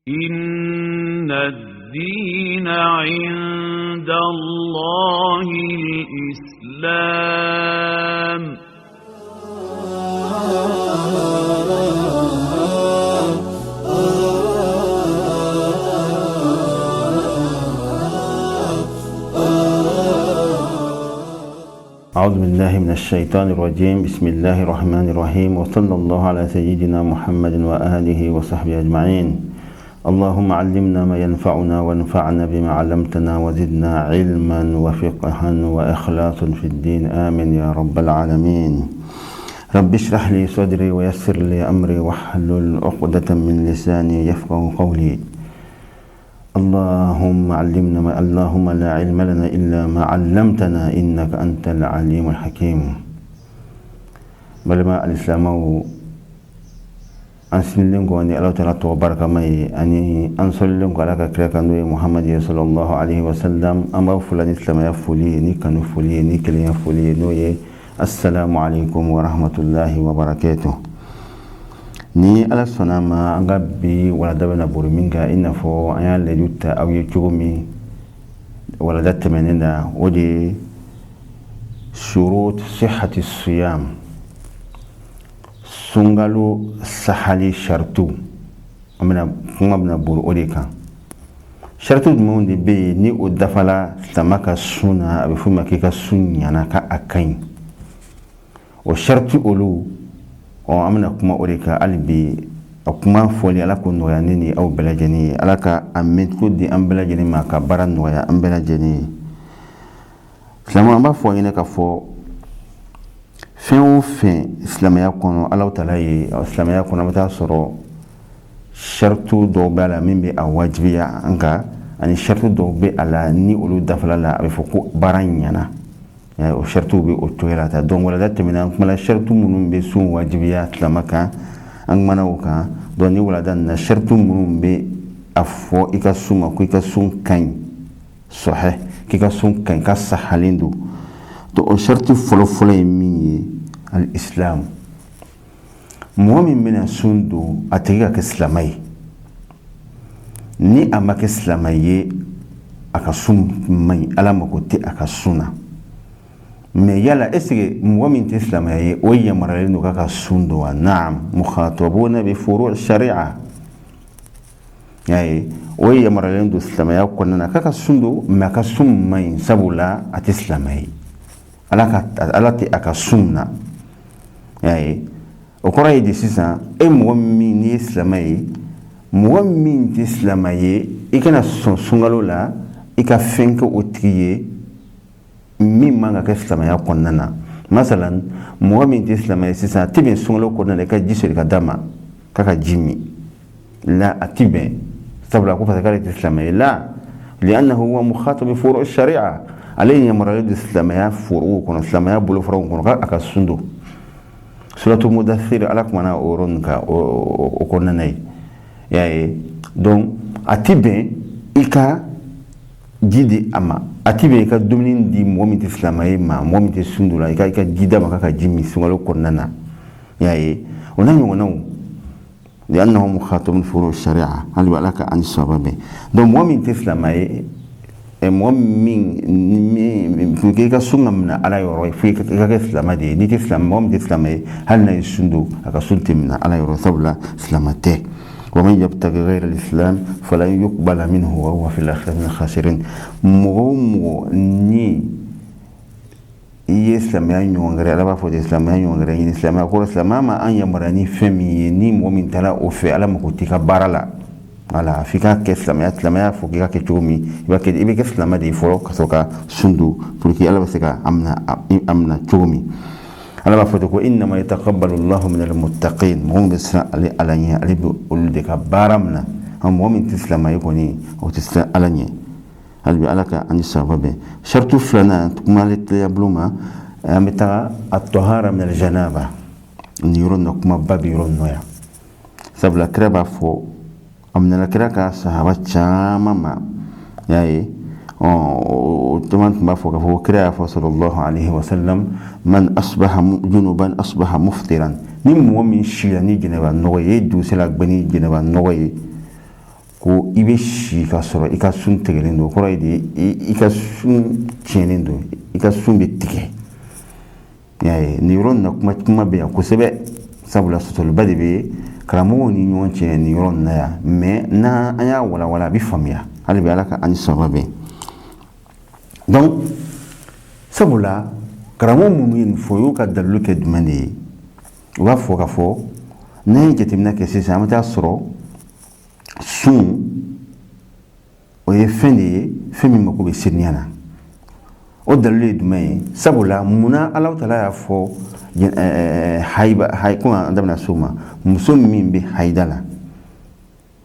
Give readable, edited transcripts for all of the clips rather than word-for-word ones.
إن الدين عند الله الإسلام. أعوذ بالله من الشيطان الرجيم. بسم الله الرحمن الرحيم، وصلى الله على سيدنا محمد وآله وصحبه أجمعين. اللهم علمنا ما ينفعنا وانفعنا بما علمتنا وزدنا علما وفقها وإخلاصا في الدين، آمين يا رب العالمين. رب اشرح لي صدري ويسر لي أمري واحلل عقدة من لساني يفقه قولي. اللهم علمنا اللهم لا علم لنا إلا ما علمتنا إنك أنت العليم الحكيم. بلما الإسلام أنسلم قواني الله تعالى تبارك ماي أني أنسلم قالك كريكانوي محمد صلى الله عليه وسلم. أما فلان إسلام يفولي نيكانو فولي نيكلي يفولي نوي. السلام عليكم ورحمة الله وبركاته. ni ala sɔnna ma an ka bi walada bɛna bori min kan i n'a fɔ an y'a layidu ta aw ye cogo min walada tɛmɛnen na, o de ye shurut sihati siyam, sunkalo sahali shartu. an bɛna kuma bɛna bori o de kan. shartu jumɛnw de bɛ yen ni o dafala silamɛ ka sun na, a bɛ f'o ma k'i ka sun ɲana ka a ka ɲi. o shartu olu an bɛna kuma o de kan hali bi. a kuma fɔli ala ko nɔgɔya ne ni aw bɛɛ lajɛlen ye. ala ka a mɛncogo di an bɛɛ lajɛlen ma, ka baara nɔgɔya an bɛɛ lajɛlen ye. silamɛ, an b'a fɔ ɲɛna k'a fɔ fɛn o fɛn silamɛya kɔnɔ, ala taala ye silamɛya kɔnɔ an bɛ taa sɔrɔ saritu dɔw bɛ a la min bɛ a wajibiya an kan, ani saritu dɔw bɛ a la ni olu dafala la a bɛ fɔ ko baara ɲɛna. o shartu bɛ o cogoya la ta. donc walada tɛmɛna an kumana shartu minnu bɛ sun wajibiya silamɛ kan, an kumana o kan. donc ni walada nana shartu minnu bɛ a fɔ i ka sun ma ko i ka sun ka ɲi sɔhɛ, k'i ka sun ka ɲi, ka sahalen don. donc o shartu fɔlɔfɔlɔ ye min ye al-islam. mɔgɔ min bɛna sun don a tigi ka kɛ silamɛ ye. ni a ma kɛ silamɛ ye a ka sun man ɲi, ala mako tɛ a ka sun na. mais yala est ce que mɔgɔ min tɛ silamɛya ye o yamaruyalen don k'a ka sun don wa? naam, mukhatabuna bi furu' sharia. y'a ye o yamaruyalen don silamɛya kɔnɔna na k'a ka sun don, mais a ka sun man ɲi sabula a tɛ silamɛ ye. ala tɛ a ka sun na. y'a ye o kɔrɔ ye de sisan e mɔgɔ min n'i ye silamɛ ye, mɔgɔ min tɛ silamɛ ye i kana sɔn sunkalo la i ka fɛn kɛ o tigi ye min man ka kɛ silamɛya kɔnɔna na. masalan, mɔgɔ min tɛ silamɛ ye sisan a tɛ bɛn sunkalo kɔnɔna la i ka ji sɔrɔ i ka d'a ma k'a ka ji min. la a tɛ bɛn sabula ko parce que k'ale tɛ silamɛ ye. la li'annahu huwa mukhatab bi furu' sharia, ale yamaruyalen don silamɛya forow kɔnɔ, silamɛya bolofaraw kɔnɔ k'a ka sun don. suratu mudaththir ala kumana o yɔrɔ nin kan o kɔnɔna ye. y'a ye donc a tɛ bɛn i ka ji di a ma, a tɛ bɛn i ka dumuni di mɔgɔ min tɛ silamɛ ye ma, mɔgɔ min tɛ sun don la i ka ji d'a ma k'a ka ji min sunkalo kɔnɔna na. y'a ye o n'a ɲɔgɔnnaw. li'annahu mukhatabun bi furu' sharia, hali bi ala ka ani sɔrɔ bɛn. donc mɔgɔ min tɛ silamɛ ye, mɔgɔ min pour que i ka sun ka minɛ ala yɔrɔ fo i ka kɛ silamɛ de ye. n'i tɛ silamɛ, mɔgɔ min tɛ silamɛ ye hali n'a ye sun don a ka sun tɛ minɛ ala yɔrɔ sabula silamɛ tɛ. ومن يبتغي غير الإسلام فلن يقبل منه وهو في الآخرة من الخاسرين. mɔgɔ ni i ye silamɛya ɲɔgɔn wɛrɛ, ala b'a fɔ de silamɛya ɲɔgɔn wɛrɛ ɲini. silamɛya kɔrɔ, silamɛya ma an yamaruya ni fɛn min ye ni mɔgɔ min taara o fɛ ala mako t'i ka baara la. voilà, f'i ka kɛ silamɛya fɔ k'i ka kɛ cogo min i bɛ kɛ silamɛ de ye fɔlɔ ka sɔrɔ ka sun don pour que ala bɛ se ka amina cogo min. ala b'a fɔ ten ko innama yataqabbalu Allahu minal muttaqin. mɔgɔ min bɛ siran ale ala ɲɛ, ale bɛ olu de ka baara minɛ. mɔgɔ min tɛ silamɛ ye kɔni o tɛ siran ala ɲɛ. hali bi ala ka ani sababa bɛn. shartu filanan kuma ale tiliya bolo ma, an bɛ taga at-tahara minal janaba. ni yɔrɔ in na kumaba bɛ yɔrɔ in nɔ yan. sabula kira b'a fɔ a minɛla kira ka sahaba caman ma. y'a ye طبعا ما فوق فهو كراف صلى الله عليه وسلم من أصبح جنوبا أصبح مفطرا نم ومن شيء ني جنبا نوي دو سلاك بني جنبا نوي ko i bɛ si ka sɔrɔ i ka sun tigɛlen don, kɔrɔ ye de i ka sun tiɲɛlen don, i ka sun bɛ tigɛ. y'a ye nin yɔrɔ in na kuma bɛ yan kosɛbɛ, sabula sɔsɔliba de bɛ karamɔgɔw ni ɲɔgɔn cɛ nin yɔrɔ in na yan, mais n'an y'a walawala a bɛ faamuya, hali bi Ala ka ani sababa bɛn. donc sabula karamɔgɔ minnu ye nin fɔ, y'u ka dalilu kɛ jumɛn de ye? u b'a fɔ ka fɔ n'an ye jateminɛ kɛ sisan an bɛ taa sɔrɔ sun o ye fɛn de ye fɛn min mako bɛ seniya na. o dalilu ye jumɛn ye? sabula munna Alahu Taala y'a fɔ ko an da bɛna s'o ma, muso min bɛ hayida la,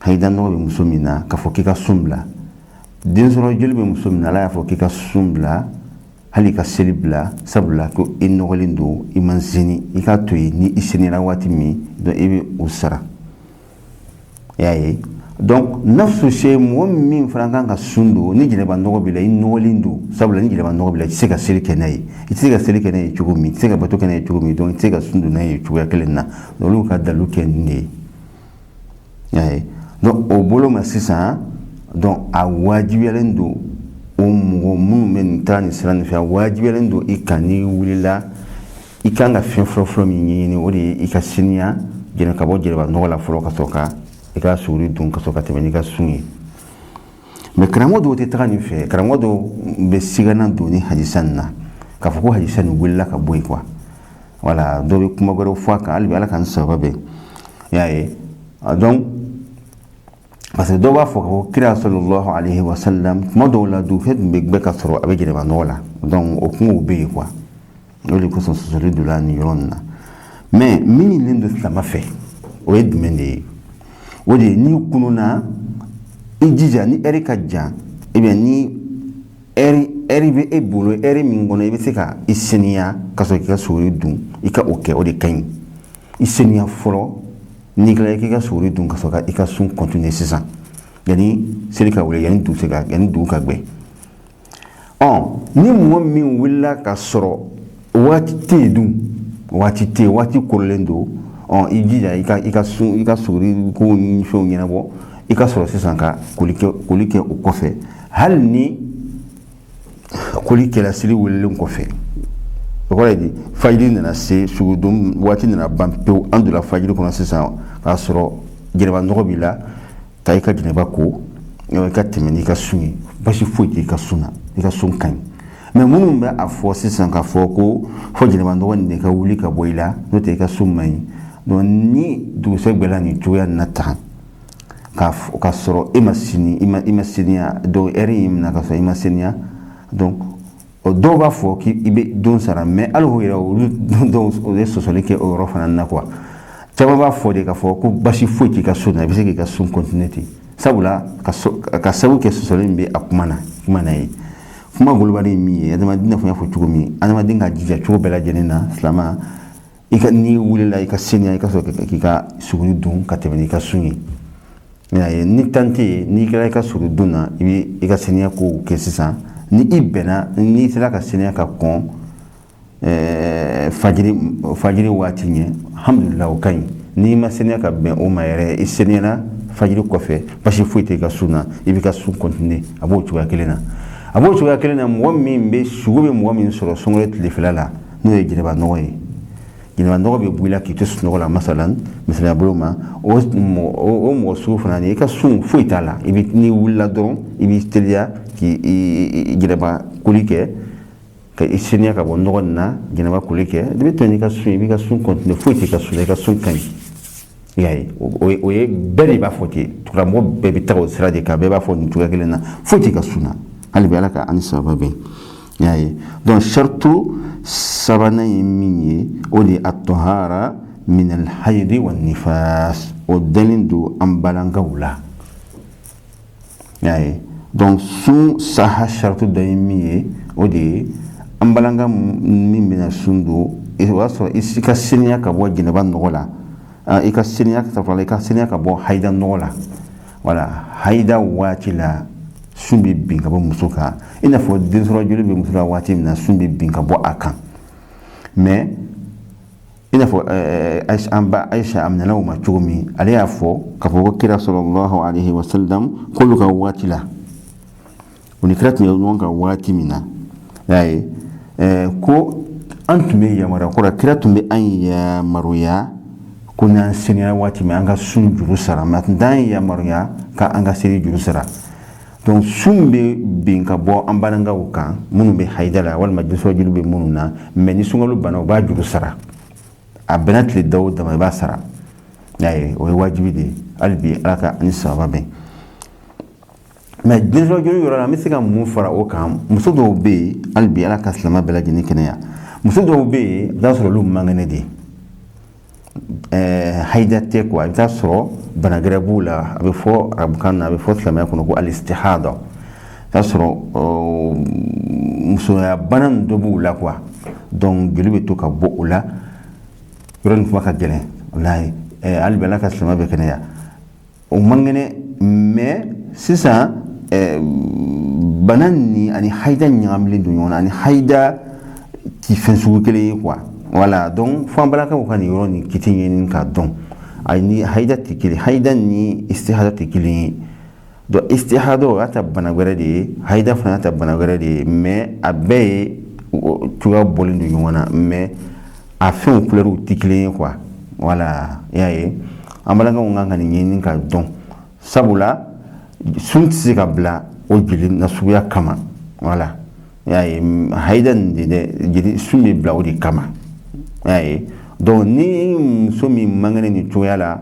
hayida nɔgɔ bɛ muso min na, k'a fɔ k'i ka sun bila, den sɔrɔ joli bɛ muso min na, Ala y'a fɔ k'i ka sun bila, hali ka seli bila, sabula ko i nɔgɔlen don, i ma zeni, i ka to yen ni i senira waati min, donc i bɛ o sara. y'a ye donc nafsu se mɔgɔ min fana kan ka sun don ni jɛnɛba nɔgɔ b'i la, i nɔgɔlen don, sabula ni jɛnɛba nɔgɔ b'i la, i tɛ se ka seli kɛ n'a ye, i tɛ se ka seli kɛ n'a ye cogo min, i tɛ se ka bato kɛ n'a ye cogo min, donc i tɛ se ka sun don n'a ye cogoya kelen na, donc olu ka dalilu kɛ nin de ye. y'a ye donc o bolo ma sisan, donc a wajibiyalen don o mɔgɔ minnu bɛ nin taa nin sira nin fɛ, a wajibiyalen don i kan n'i wulila i kan ka fɛn fɔlɔ min ɲɛɲini, o de ye i ka seniya ka bɔ jɛnɛba nɔgɔ la fɔlɔ, ka sɔrɔ ka i ka suguri dun, ka sɔrɔ ka tɛmɛ n'i ka sun ye. mais karamɔgɔ dɔw tɛ taga nin fɛ, karamɔgɔ dɔw bɛ sigana don ni hadisa nin na, k'a fɔ ko hadisa nin wulila ka bɔ yen quoi, voilà, dɔw bɛ kuma wɛrɛw fɔ a kan, hali bi Ala k'an sababa bɛn. y'a ye donc parce que dɔw b'a fɔ ka fɔ kira sallallahu alayhi wa sallam tuma dɔw la dugukɛ tun bɛ ka sɔrɔ a bɛ jɛnɛba nɔgɔ la, donc o kumaw bɛ yen quoi, o de kosɔn sɔsɔli donna nin yɔrɔ nin na. mais min ɲinilen don silamɛ fɛ o ye jumɛn de ye? o de ye n'i kununa i jija ni ɛri ka jan, ou bien ni ɛri bɛ e bolo, ɛri min kɔnɔ i bɛ se ka i seniya ka sɔrɔ k'i ka suguri dun, i ka o kɛ, o de ka ɲi. i seniya fɔlɔ, n'i kila k'i ka suguri dun ka sɔrɔ ka i ka sun continuer sisan, yanni seli ka wuli, yanni dugu ka gbɛ. ni mɔgɔ min wulila ka sɔrɔ waati tɛ yen dun, waati tɛ yen, waati korolen don, i jija i ka suguri ko ni fɛnw ɲɛnabɔ, i ka sɔrɔ sisan ka koli kɛ o kɔfɛ, hali ni koli kɛla seli wililen kɔfɛ. o kɔrɔ ye di fajiri nana se, sugudon waati nana ban pewu, an donna fajiri kɔnɔ sisan, k'a sɔrɔ jɛnɛba nɔgɔ b'i la, taa i ka jɛnɛba ko, i ka tɛmɛ n'i ka sun ye, basi foyi tɛ i ka sun na, i ka sun ka ɲi. mais minnu bɛ a fɔ sisan k'a fɔ ko fɔ jɛnɛba nɔgɔ nin de ka wuli ka bɔ i la, n'o tɛ i ka sun man ɲi, donc ni dugusɛ gbɛla nin cogoya nin na tan, k'a sɔrɔ e ma seniya, donc ɛri y'i minɛ ka sɔrɔ i ma seniya, donc dɔw b'a fɔ k'i bɛ don sara, mais hali o yɛrɛ olu dɔw ye sɔsɔli kɛ o yɔrɔ fana na quoi. caman b'a fɔ de k'a fɔ ko basi foyi t'i ka sun na, i bɛ se k'i ka sun continuer ten, sabula ka sababu kɛ sɔsɔli min bɛ a kuma na ye. kuma golobali ye min ye, adamaden n'a fɔ n y'a fɔ cogo min, adamaden ka jija cogo bɛɛ lajɛlen na, silamɛ n'i wulila i ka seniya, i ka sɔrɔ k'i ka suguri dun ka tɛmɛ n'i ka sun ye. y'a ye ni tan tɛ yen, n'i kɛra i ka suguri dun na, i bɛ i ka seniya kow kɛ sisan, ni i bɛnna, n'i sera ka seniya ka kɔn fajiri waati ɲɛ, alhamdulillah o ka ɲi. n'i ma seniya ka bɛn o ma yɛrɛ, i seniyara fajiri kɔfɛ, basi foyi tɛ i ka sun na, i bɛ ka sun continuer, a b'o cogoya kelen na. mɔgɔ min bɛ sugu bɛ mɔgɔ min sɔrɔ sunkalo tilefɛla la, n'o ye jɛnɛba nɔgɔ ye, jɛnɛba nɔgɔ bɛ bɔ i la k'i to sunɔgɔ la, misaliya bolo ma, o mɔgɔ sugu fana i ka sun foyi t'a la, n'i wulila dɔrɔn i b'i teliya k'i jɛnɛba koli kɛ, ka i seniya ka bɔ nɔgɔ nin na, jɛnɛba koli kɛ, i bɛ to n'i ka sun, i b'i ka sun continuer, foyi t'i ka sun na, i ka sun ka ɲi. i y'a ye o ye bɛɛ de b'a fɔ ten, karamɔgɔ bɛɛ bɛ taga o sira de kan, bɛɛ b'a fɔ nin cogoya kelen na, foyi t'i ka sun na, hali bi Ala ka ani sababa bɛn. i y'a ye donc saritu sabanan ye min ye, o de ye at-tahara min al-haydi wa nifas, o dalen don an balankaw la. i y'a ye donc sun saha saritu dɔ ye min ye, o de ye an balanka min bɛna sun don, o y'a sɔrɔ i ka seniya ka bɔ jɛnɛba nɔgɔ la, i ka seniya ka bɔ hayida nɔgɔ la, voilà, hayida waati la sun bɛ bin ka bɔ muso kan, i n'a fɔ den sɔrɔ joli bɛ muso la waati min na sun bɛ bin ka bɔ a kan. mais ina fo Aisha amnana ma chugumi ale ya fo ka fo kira sallallahu alaihi wasallam kullu ka watila oni krat mi wonga wati mina yayi ko antume ya mara ko kratumbe an ya maruya kuna senya wati mi anga sun juru sara matndan ya maruya ka anga seri juru sara donc sumbe bin ka bo ambananga wuka munu be haidala wal majliso julu be mununa mais ni sungalu bana ba juru sara abenat le daw da ba sara yayi o wajibi de albi alaka ni sababe mais julu julu yoro la misika mu fara o kam muso do be albi alaka slama bela jini kenya muso do be da soro lu mangane de haidate ko da soro bana grebula abe fo rabkan abe fo slama ko al istihada da soro muso ya banan do bula quoi donc julu be to ka bo ula yoron kuma ka gele wallahi albi alaka slama be kenya o mangane mais sisa banani ani haida nyamle du yona ani haida ti fensu kele quoi voilà donc fo balaka ko kan yoroni kitinyen ka don ani haida ti kele haida ni istihada ti kele do istihado ata banagare de haida fa ata banagare de mais abe tuga bolindu yona mais a fait un couleur ti kele quoi voilà yaye ambalanga nganga ni nyin ka don sabula sun tsi ka bla o jili na suya kama voilà yayi haidan de jili sumi bla o di kama yayi donc ni somi mangane ni toyala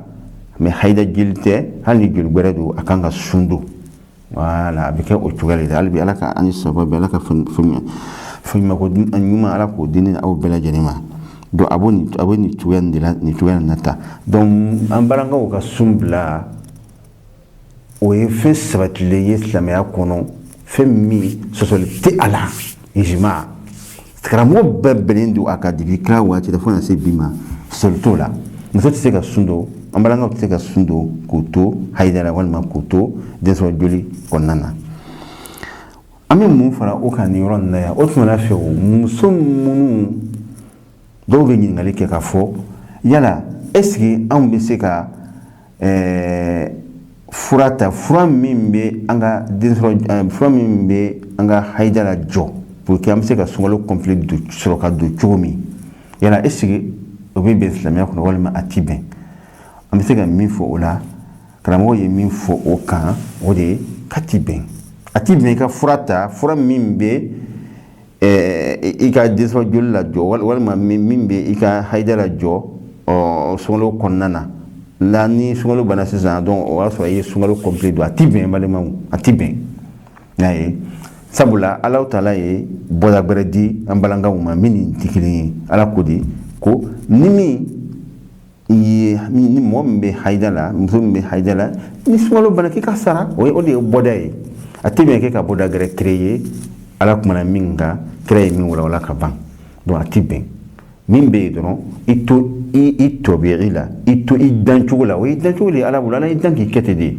me haida jilte hali jil gberedu akanga sundu voilà bike o tugale albi alaka ani sabab alaka fun ma ko anyuma ala ko dinin aw bela janima do aboni tuyandila ni tuyana nata donc ambaranga o ka sumbla o ye fɛn sabatilen ye silamɛya kɔnɔ fɛn min sɔsɔli tɛ a la ijima karamɔgɔ bɛɛ bɛnnen don a ka dibi kira waati la fo na se bi ma sɔsɔli t'o la muso tɛ se ka sun don an balankaw tɛ se ka sun don k'o to hayidara walima k'o to densɔrɔ joli kɔnɔna na an bɛ mun fara o kan nin yɔrɔ nin na yan o tuma na fɛ o muso minnu dɔw bɛ ɲininkali kɛ k'a fɔ yala est-ce que anw bɛ se ka fura min be anga fura min be anga haidala jo pour que am se ka sungalo complet du soroka du chomi yala esigi obi be islamia ko walma atiben am se ka min fo ola karamo ye min fo o kan o de katiben atiben ka fura min be ika desro jolla jo walma min be ika haidala jo o sungalo konnana la ni sungalo bana sisan donc o wa so ye sungalo complet do atiben balema atiben yaye sabula ala taala ye boda beredi ambalanga uma mini tikili ala kodi ko nimi ni mombe haidala mumbe haidala ni sungalo bana ki kasara o de boda ye atiben ke ka boda gere créer ala kuma na minga créer min wala ka ban donc atiben mimbe don ito birila ito idan chugula o idan chuguli ala bulala idan ki ketede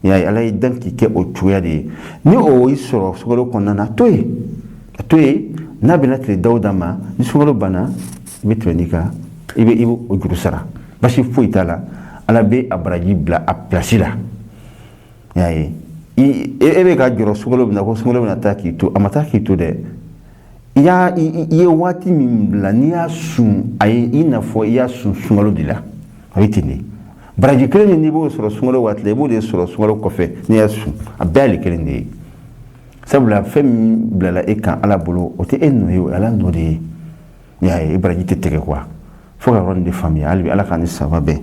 ya ala idan ki ke o chuyade ni o isoro sugolo konana toy na binatri daudama ni sugolo bana bitwenika ibe o jurusara bashi fuitala ala be abraji bla a placila ya ebe ka juro sugolo bina ko sugolo bina taki to amataki to de ya ye wati mimbla ni ya sun ay ina fo ya sun sungalo dila ritini braji kelen ni bo soro sungalo watle bo de soro sungalo kofe ni ya sun abali kelen de sabula fem blala ekan ala bolo o te enno yo ala no de ya e braji teteke kwa fo ga ron de famille albi ala kan sababe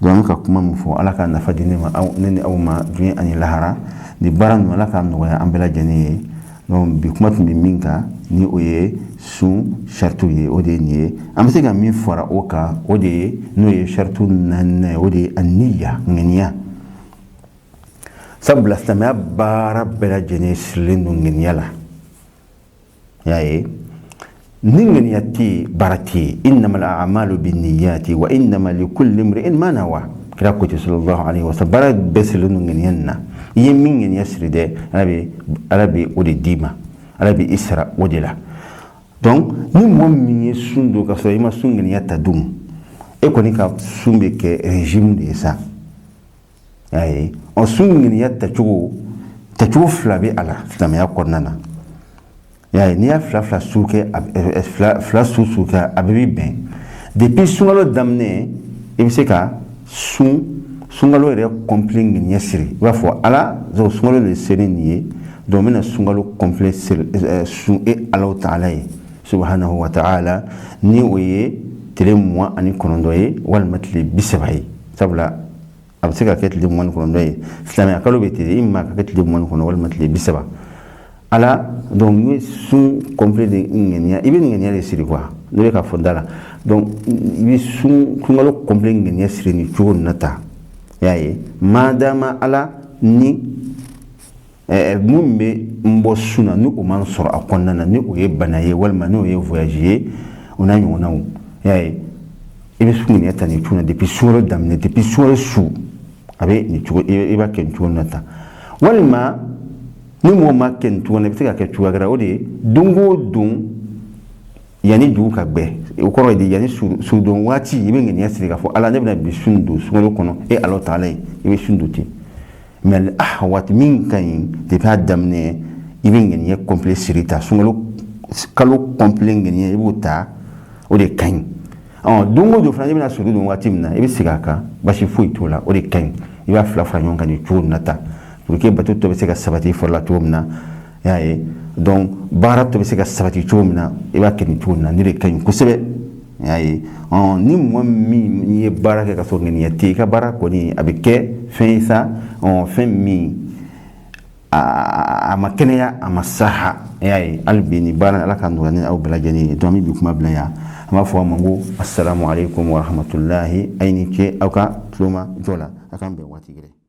don ka kuma mu fo ala kan nafa dine ma aw neni aw ma dunya ani lahara di baran ala kan no ya ambela jani donc bi kuma tun minka ni oye sun shartu ye o de ni am se ga min fora o ka o de no ye shartu nan o de aniya ngeniya sabla sama bara bela jenis lindu ngeniya la yae ningeniati barati innamal a'malu binniyati wa innamal likulli imrin ma nawa kira ko sallallahu alaihi wasallam bara beselunu ngeniyanna yemin yasride arabi o de dima arabi isra odela donc ni mo mi sundo ka so ima sungni ya tadum e ko ni ka sumbe ke régime de ça ay on sungni ya tachugo flabe ala fitama ya kornana ya ni ya fla suke fla suke abibi ben depuis sungalo damne e se ka sungalo re complet ni siri wa fo ala zo sungalo le seri ni domina sungalo complet sun e Allah ta'ala subhanahu wa ta'ala ni oye tele moi ani konondoye wal matli bisabai sabla absika ketli mon konondoye islami akalo betiri imma ketli mon kono wal matli bisaba ala donc ni sun complet de ngenia ibin ngenia le siri quoi ne ka fondala donc ni sun kungalo complet ngenia siri ni chugo nata yaye madama ala ni mumbe mbo suna nu man soro akonna na ni oye banaye walma ni oye voyager ona nyona o yaye ibe sungni atani tuna depuis suro damne depuis suro su abe ni chugo iba ken nata walma ni mo maken tuna bitaka ke chuga gara odi dungo dun yani du ka be o ko di yani su don wati ibe ngeni asiri ka fo ala ne bina bisundu sungolo kono e Allah ta'ala ibe sunduti mais ahwat min kan de pa damne ibin ngeni complet sirita sungalo kalo complet ngeni ibuta o de kan dungo do franje bina suru don wati mina ibi sigaka bashi foi tola o de kan iba fla franyon kan ni nata pour que batu to be sega sabati forla tumna yae donc barat to be sega sabati tumna iba ken tuna ni de kan kusebe yae ni mo mi ni baraka ka so ngeni yati ka barako ni abike fensa fin mi a makenya a masaha yayi albini bana alaka ndani au bilajani to mi bikuma bilaya ama fo mango assalamu alaikum wa rahmatullahi ainike auka tuma jola akan be wati gire